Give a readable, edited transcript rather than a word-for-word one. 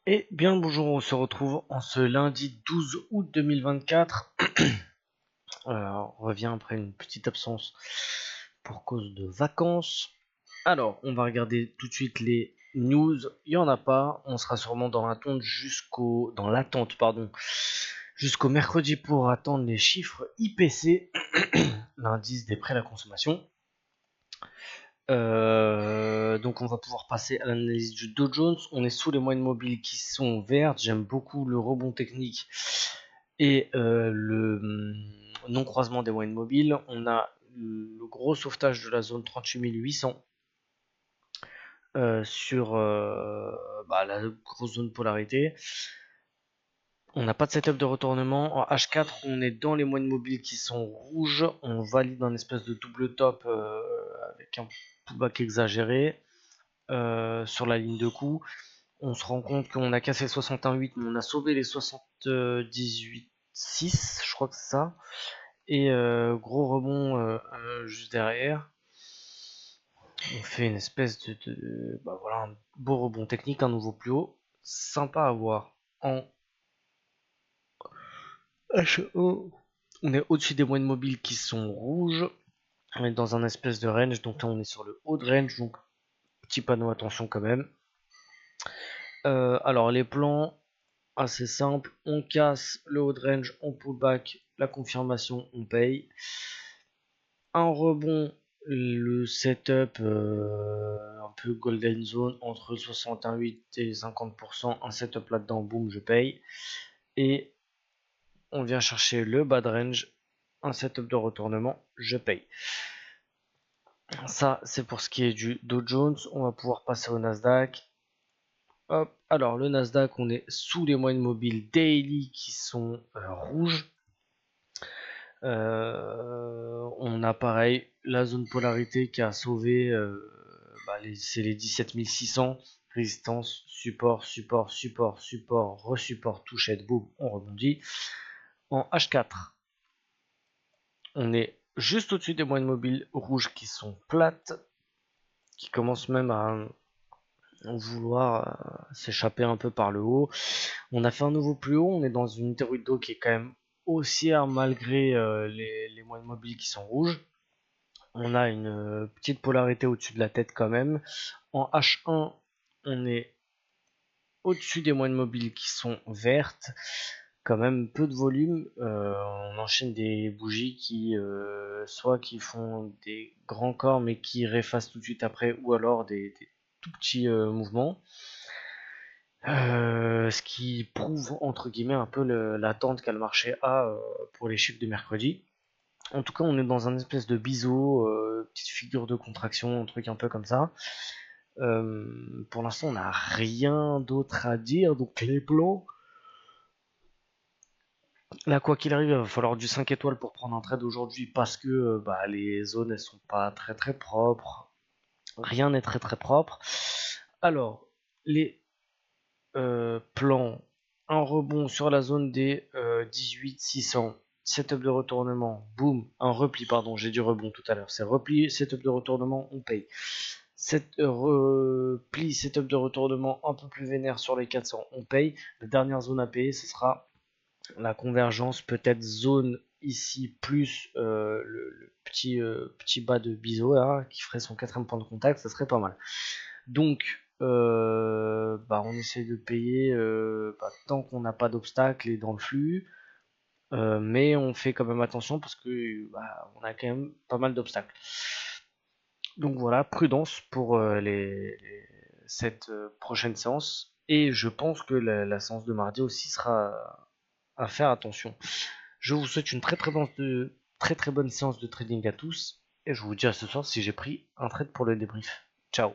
Et bien le bonjour, on se retrouve en ce lundi 12 août 2024. On revient après une petite absence pour cause de vacances. Alors, on va regarder tout de suite les news. Il n'y en a pas. On sera sûrement dans l'attente jusqu'au mercredi pour attendre les chiffres IPC, l'indice des prêts à la consommation. Donc on va pouvoir passer à l'analyse du Dow Jones. On est sous les moyennes mobiles qui sont vertes. J'aime beaucoup le rebond technique et le non-croisement des moyennes mobiles. On a le gros sauvetage de la zone 38 800 sur la grosse zone polarité. On n'a pas de setup de retournement. En H4, on est dans les moyennes mobiles qui sont rouges. On valide un espèce de double top avec un pullback exagéré sur la ligne de coup. On se rend compte qu'on a cassé le 61,8, mais on a sauvé les 78,6, je crois que c'est ça. Et gros rebond juste derrière. On fait une espèce de un beau rebond technique, un nouveau plus haut. Sympa à voir. En HE, on est au-dessus des moyennes mobiles qui sont rouges. On est dans un espèce de range, donc là on est sur le haut de range, donc petit panneau attention quand même. Alors les plans, assez simple, on casse le haut de range, on pull back, la confirmation, on paye. Un rebond, le setup un peu golden zone entre 61,8 et 50%, un setup là-dedans, boum, je paye. Et on vient chercher le bas de range, un setup de retournement, je paye. Ça, c'est pour ce qui est du Dow Jones. On va pouvoir passer au Nasdaq. Hop. Alors, le Nasdaq, on est sous les moyennes mobiles daily qui sont rouges. On a pareil la zone polarité qui a sauvé, c'est les 17 600. Résistance, support, support, support, support, resupport, touchette, boum, on rebondit. En H4, on est juste au-dessus des moyennes mobiles rouges qui sont plates, qui commencent même à vouloir s'échapper un peu par le haut. On a fait un nouveau plus haut, on est dans une théorie de dos qui est quand même haussière malgré les moyennes mobiles qui sont rouges. On a une petite polarité au-dessus de la tête quand même. En H1, on est au-dessus des moyennes mobiles qui sont vertes. Quand même peu de volume. On enchaîne des bougies qui soit qui font des grands corps mais qui réfacent tout de suite après, ou alors des tout petits mouvements. Ce qui prouve entre guillemets un peu l'attente qu'a le marché a pour les chiffres de mercredi. En tout cas, on est dans un espèce de biseau, petite figure de contraction, un truc un peu comme ça. Pour l'instant, on n'a rien d'autre à dire, donc les plans. Là, quoi qu'il arrive, il va falloir du 5 étoiles pour prendre un trade aujourd'hui parce que les zones elles sont pas très très propres. Rien n'est très très propre. Alors, les plans, un rebond sur la zone des 18 600. Setup de retournement, boum, un repli, pardon, j'ai du rebond tout à l'heure, c'est repli, setup de retournement, on paye. Repli, setup de retournement un peu plus vénère sur les 400, on paye. La dernière zone à payer, ce sera la convergence, peut-être zone ici, plus le petit bas de biseau là, qui ferait son quatrième point de contact, ça serait pas mal. Donc, on essaie de payer tant qu'on n'a pas d'obstacle et dans le flux. Mais on fait quand même attention parce que on a quand même pas mal d'obstacles. Donc voilà, prudence pour cette prochaine séance. Et je pense que la séance de mardi aussi sera à faire attention. Je vous souhaite une très très bonne séance de trading à tous. Et je vous dis à ce soir si j'ai pris un trade pour le débrief. Ciao.